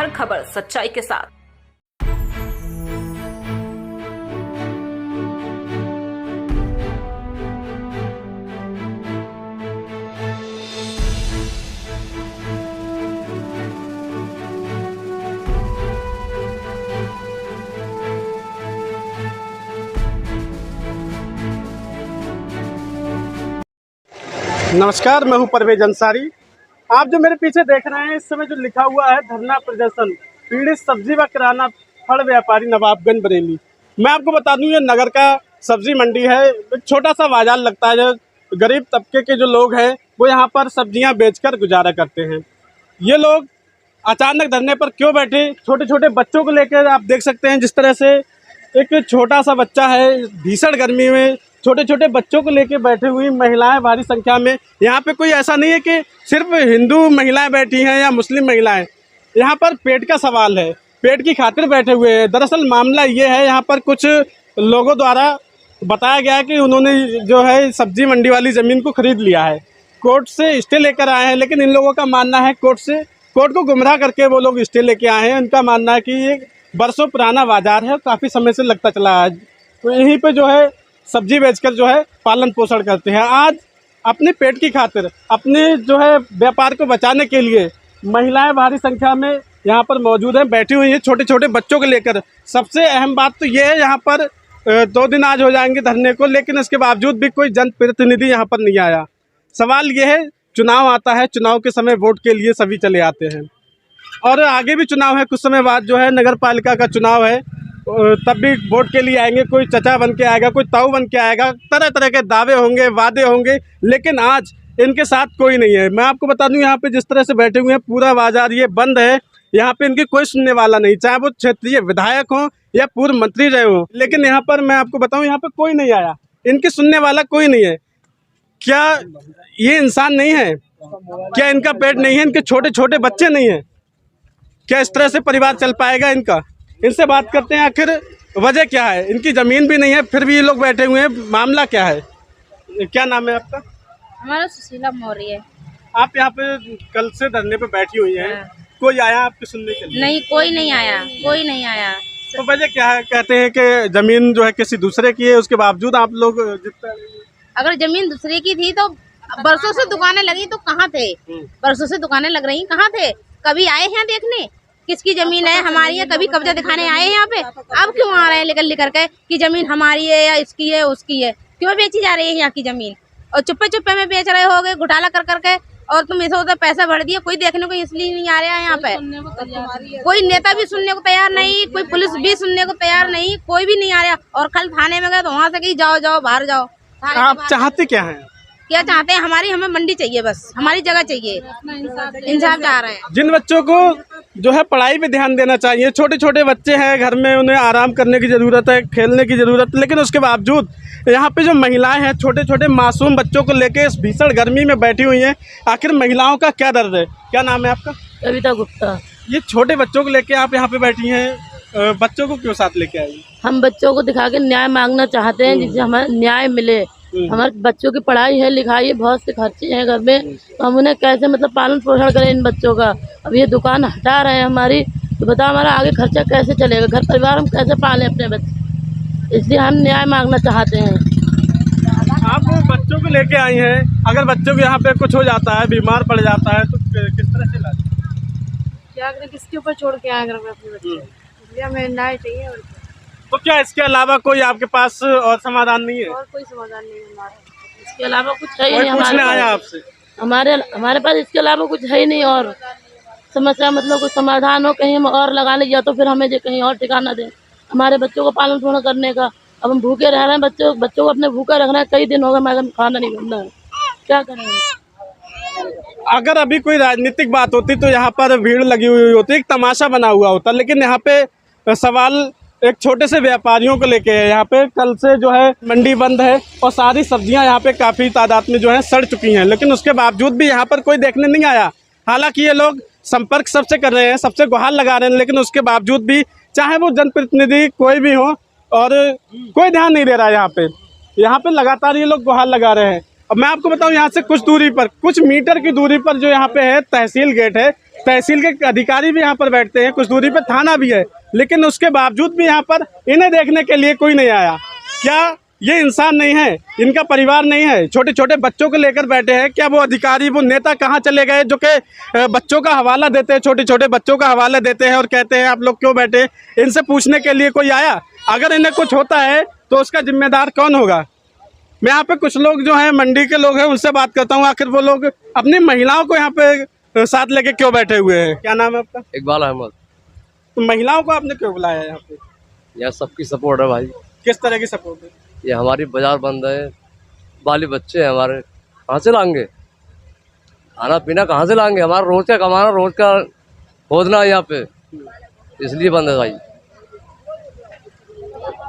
हर खबर सच्चाई के साथ। नमस्कार, मैं हूं परवेज अंसारी। आप जो मेरे पीछे देख रहे हैं, इस समय जो लिखा हुआ है धरना प्रदर्शन पीड़ित सब्जी व किराना फल व्यापारी नवाबगंज बरेली। मैं आपको बता दूं, ये नगर का सब्जी मंडी है। एक छोटा सा बाजार लगता है। जो गरीब तबके के जो लोग हैं वो यहाँ पर सब्जियाँ बेचकर गुजारा करते हैं। ये लोग अचानक धरने पर क्यों बैठे, छोटे छोटे बच्चों को लेकर आप देख सकते हैं। जिस तरह से एक छोटा सा बच्चा है, भीषण गर्मी में छोटे छोटे बच्चों को लेकर बैठी हुई महिलाएं भारी संख्या में। यहाँ पे कोई ऐसा नहीं है कि सिर्फ हिंदू महिलाएं बैठी हैं या मुस्लिम महिलाएं। यहाँ पर पेट का सवाल है, पेट की खातिर बैठे हुए हैं। दरअसल मामला ये है, यहाँ पर कुछ लोगों द्वारा बताया गया कि उन्होंने जो है सब्जी मंडी वाली ज़मीन को खरीद लिया है, कोर्ट से स्टे लेकर आए हैं। लेकिन इन लोगों का मानना है कोर्ट को गुमराह करके वो लोग स्टे लेके आए हैं। उनका मानना है कि ये बरसों पुराना बाजार है, काफ़ी समय से लगता चला है। तो यहीं पे जो है सब्जी बेचकर जो है पालन पोषण करते हैं। आज अपने पेट की खातिर, अपने जो है व्यापार को बचाने के लिए महिलाएं भारी संख्या में यहाँ पर मौजूद हैं, बैठी हुई हैं छोटे छोटे बच्चों को लेकर। सबसे अहम बात तो ये है, यहाँ पर 2 दिन आज हो जाएंगे धरने को, लेकिन इसके बावजूद भी कोई जनप्रतिनिधि यहाँ पर नहीं आया। सवाल ये है, चुनाव आता है, चुनाव के समय वोट के लिए सभी चले आते हैं और आगे भी चुनाव है, कुछ समय बाद जो है नगर पालिका का चुनाव है, तब भी वोट के लिए आएंगे। कोई चचा बन के आएगा, कोई ताऊ बन के आएगा, तरह तरह के दावे होंगे, वादे होंगे, लेकिन आज इनके साथ कोई नहीं है। मैं आपको बता दूं, यहाँ पे जिस तरह से बैठे हुए हैं, पूरा बाजार ये बंद है। यहाँ पे इनकी कोई सुनने वाला नहीं, चाहे वो क्षेत्रीय विधायक हो या पूर्व मंत्री रहे हो। लेकिन यहाँ पर मैं आपको बताऊँ, यहाँ पे कोई नहीं आया, इनकी सुनने वाला कोई नहीं है। क्या ये इंसान नहीं है? क्या इनका पेट नहीं है? इनके छोटे छोटे बच्चे नहीं है? क्या इस तरह से परिवार चल पाएगा इनका? इनसे बात करते हैं, आखिर वजह क्या है। इनकी ज़मीन भी नहीं है, फिर भी ये लोग बैठे हुए हैं, मामला क्या है? क्या नाम है आपका? हमारा सुशीला मौर्य है। आप यहाँ पे कल से धरने पे बैठी हुई हैं। कोई आया आपके सुनने के लिए? नहीं, कोई नहीं आया, कोई नहीं आया। तो वजह क्या है? कहते हैं कि ज़मीन जो है किसी दूसरे की है, उसके बावजूद आप लोग जितना। अगर जमीन दूसरे की थी तो बरसों से दुकानें लगी तो कहाँ थे? बरसों से दुकानें लग रही, कहाँ थे? कभी आए हैं देखने किसकी जमीन है, हमारी है? कभी कब्जा दिखाने आए हैं यहाँ पे? अब क्यों आ रहे हैं लेकर लेकर के कि जमीन हमारी है या इसकी है उसकी है? क्यों बेची जा रही है यहाँ की जमीन? और चुप्पे चुप्पे में बेच रहे होगे, घोटाला कर करके, और तुम इसे उधर पैसा भर दिया। कोई देखने को इसलिए नहीं आ रहा है यहाँ पे। कोई नेता भी सुनने को तैयार नहीं, कोई पुलिस भी सुनने को तैयार नहीं, कोई भी नहीं आ रहा। और कल थाने में गए तो वहाँ से कहीं जाओ जाओ बाहर जाओ। आप चाहते क्या हैं? क्या चाहते हैं? हमें मंडी चाहिए, बस हमारी जगह चाहिए, इंसाफ चाह रहे हैं। जिन बच्चों को जो है पढ़ाई पे ध्यान देना चाहिए, छोटे छोटे बच्चे हैं घर में, उन्हें आराम करने की ज़रूरत है, खेलने की ज़रूरत है, लेकिन उसके बावजूद यहाँ पे जो महिलाएं हैं छोटे छोटे मासूम बच्चों को लेके इस भीषण गर्मी में बैठी हुई हैं। आखिर महिलाओं का क्या दर्द है? क्या नाम है आपका? कविता गुप्ता। ये छोटे बच्चों को लेके आप यहाँ पे बैठी हैं, बच्चों को क्यों साथ लेके आई? हम बच्चों को दिखा के न्याय मांगना चाहते हैं, जिससे हमें न्याय मिले। हमारे बच्चों की पढ़ाई है, लिखाई है, बहुत से खर्चे हैं घर में, तो हम उन्हें कैसे मतलब पालन पोषण करें इन बच्चों का। अब ये दुकान हटा रहे हैं हमारी, तो बताओ हमारा आगे खर्चा कैसे चलेगा? घर परिवार हम कैसे पालें अपने बच्चे? इसलिए हम न्याय मांगना चाहते हैं। आप बच्चों को लेके आई हैं, अगर बच्चों को यहाँ पे कुछ हो जाता है, बीमार पड़ जाता है, तो किस तरह से लाए? क्या करें, किसके ऊपर छोड़ के आए घर में अपने बच्चे? इसलिए हमें न्याय चाहिए। और तो क्या इसके अलावा कोई आपके पास और समाधान नहीं है? और कोई समाधान नहीं है हमारा। इसके अलावा कुछ है ही कोई नहीं पूछने आया हमारे आपसे? पास। हमारे पास इसके अलावा कुछ है ही नहीं। और समस्या मतलब कुछ समाधान हो, कहीं हम और लगा ले, या तो फिर हमें जो कहीं और ठिकाना दें हमारे बच्चों को पालन पोषण करने का। अब हम भूखे रह रहे हैं, बच्चों को अपने भूखा रखना है। कई दिन हो गए हमारे खाना नहीं बनना है, क्या करें? अगर अभी कोई राजनीतिक बात होती तो यहाँ पर भीड़ लगी हुई होती, एक तमाशा बना हुआ होता, लेकिन यहाँ पे सवाल एक छोटे से व्यापारियों को लेके है। यहाँ पे कल से जो है मंडी बंद है और सारी सब्जियाँ यहाँ पे काफ़ी तादाद में जो है सड़ चुकी हैं, लेकिन उसके बावजूद भी यहाँ पर कोई देखने नहीं आया। हालांकि ये लोग संपर्क सबसे कर रहे हैं, सबसे गुहार लगा रहे हैं, लेकिन उसके बावजूद भी चाहे वो जनप्रतिनिधि कोई भी हो, और कोई ध्यान नहीं दे रहा है। यहाँ पे लगातार ये लोग गुहार लगा रहे हैं। अब मैं आपको बताऊं, यहाँ से कुछ दूरी पर, कुछ मीटर की दूरी पर जो यहाँ पे है तहसील गेट है, तहसील के अधिकारी भी यहाँ पर बैठते हैं, कुछ दूरी पर थाना भी है, लेकिन उसके बावजूद भी यहाँ पर इन्हें देखने के लिए कोई नहीं आया। क्या ये इंसान नहीं है, इनका परिवार नहीं है? छोटे छोटे बच्चों को लेकर बैठे हैं। क्या वो अधिकारी, वो नेता कहाँ चले गए जो कि बच्चों का हवाला देते हैं, छोटे छोटे बच्चों का हवाला देते हैं और कहते हैं आप लोग क्यों बैठे? इनसे पूछने के लिए कोई आया? अगर इन्हें कुछ होता है तो उसका जिम्मेदार कौन होगा? मैं यहाँ पे कुछ लोग जो हैं, मंडी के लोग हैं, उनसे बात करता हूँ। आखिर वो लोग अपनी महिलाओं को यहाँ पे साथ लेके क्यों बैठे हुए हैं? क्या नाम है आपका? इकबाल अहमद। तो महिलाओं को आपने क्यों बुलाया यहाँ पे? यह सबकी सपोर्ट है भाई। किस तरह की सपोर्ट है? ये हमारी बाजार बंद है, बाली बच्चे हैं हमारे, कहाँ से लाएंगे खाना पीना? कहाँ से लाएंगे? हमारा रोज का कमाना, रोज का खोदना है यहाँ पे, इसलिए बंद है भाई।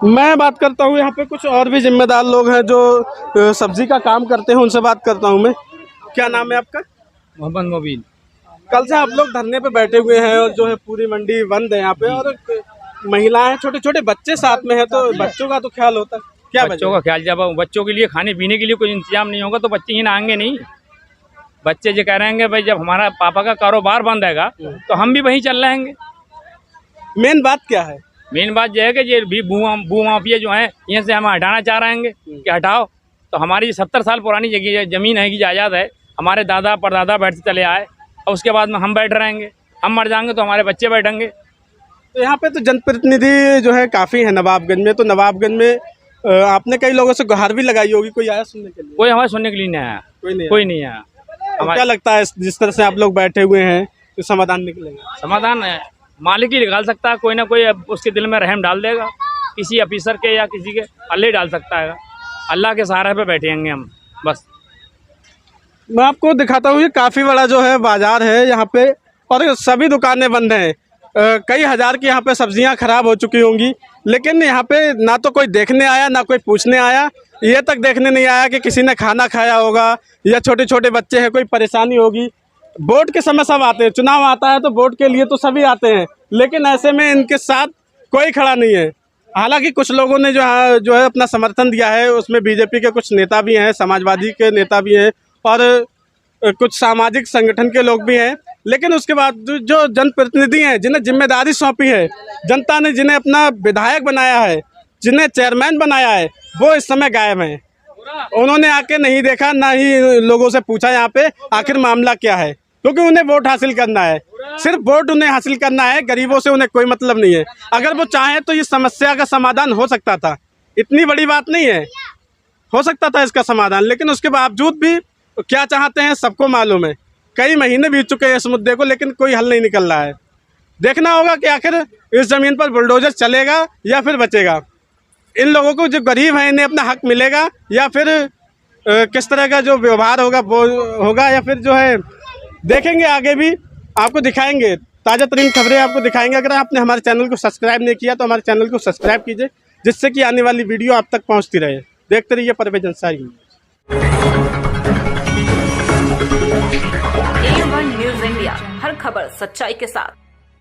मैं बात करता हूँ यहाँ पे कुछ और भी जिम्मेदार लोग हैं जो सब्जी का काम करते हैं, उनसे बात करता हूँ मैं। क्या नाम है आपका? मोहम्मद मोबिन। कल से आप लोग धरने पे बैठे हुए हैं और जो है पूरी मंडी बंद है यहाँ पे, और महिलाएं, छोटे छोटे बच्चे साथ में हैं, तो बच्चों का तो ख्याल होता है। क्या बच्चों का ख्याल, जब बच्चों के लिए खाने पीने के लिए कोई इंतजाम नहीं होगा तो बच्चे ही ना आएंगे नहीं। बच्चे जो कह रहे हैं भाई जब हमारा पापा का कारोबार बंद रहेगा तो हम भी वहीं चल रहेंगे। मेन बात क्या है? मेन बात यह है कि ये भी भू माफिया जो है यहाँ से हम हटाना चाह रहे हैं कि हटाओ। तो हमारी 70 साल पुरानी जगह जमीन है कि जायदाद है, हमारे दादा परदादा बैठते चले आए और उसके बाद में हम बैठ रहेंगे। हम मर जाएंगे तो हमारे बच्चे बैठेंगे। तो यहाँ पे तो जनप्रतिनिधि जो है काफ़ी है नवाबगंज में। तो नवाबगंज में आपने कई लोगों से गुहार भी लगाई होगी, कोई आया सुनने के लिए? कोई हमारे सुनने के लिए नहीं आया, कोई नहीं आया। तो क्या लगता है जिस तरह से आप लोग बैठे हुए हैं तो समाधान निकलेगा? समाधान मालिक ही निकाल सकता है, कोई ना कोई उसके दिल में रहम डाल देगा, किसी ऑफिसर के या किसी के, अल्लाह ही डाल सकता है। अल्लाह के सहारे पे बैठेंगे हम बस। मैं आपको दिखाता हूँ, ये काफ़ी बड़ा जो है बाजार है यहाँ पे, और सभी दुकानें बंद हैं। कई हज़ार की यहाँ पे सब्जियाँ खराब हो चुकी होंगी, लेकिन यहाँ पे ना तो कोई देखने आया, ना कोई पूछने आया। ये तक देखने नहीं आया कि किसी ने खाना खाया होगा या छोटे छोटे बच्चे हैं, कोई परेशानी होगी। वोट के समय सब आते हैं, चुनाव आता है तो वोट के लिए तो सभी आते हैं, लेकिन ऐसे में इनके साथ कोई खड़ा नहीं है। हालांकि कुछ लोगों ने जो है अपना समर्थन दिया है, उसमें बीजेपी के कुछ नेता भी हैं, समाजवादी के नेता भी हैं और कुछ सामाजिक संगठन के लोग भी हैं। लेकिन उसके बाद जो जनप्रतिनिधि हैं, जिन्हें जिम्मेदारी सौंपी है, जनता ने जिन्हें अपना विधायक बनाया है, जिन्हें चेयरमैन बनाया है, वो इस समय गायब हैं। उन्होंने आके नहीं देखा, ना ही लोगों से पूछा यहाँ पे आखिर मामला क्या है, क्योंकि उन्हें वोट हासिल करना है, सिर्फ वोट उन्हें हासिल करना है। गरीबों से उन्हें कोई मतलब नहीं है। अगर वो चाहें तो ये समस्या का समाधान हो सकता था, इतनी बड़ी बात नहीं है, हो सकता था इसका समाधान। लेकिन उसके बावजूद भी क्या चाहते हैं सबको मालूम है। कई महीने बीत चुके हैं इस मुद्दे को, लेकिन कोई हल नहीं निकल रहा है। देखना होगा कि आखिर इस ज़मीन पर बुलडोजर चलेगा या फिर बचेगा। इन लोगों को जो गरीब हैं इन्हें अपना हक मिलेगा या फिर किस तरह का जो व्यवहार होगा वो होगा, या फिर जो है देखेंगे आगे भी आपको दिखाएंगे, ताज़ा तरीन खबरें आपको दिखाएंगे। अगर आपने हमारे चैनल को सब्सक्राइब नहीं किया तो हमारे चैनल को सब्सक्राइब कीजिए, जिससे कि आने वाली वीडियो आप तक पहुँचती रहे। देखते रहिए Parvez Ansari. A1 news India, हर खबर सच्चाई के साथ।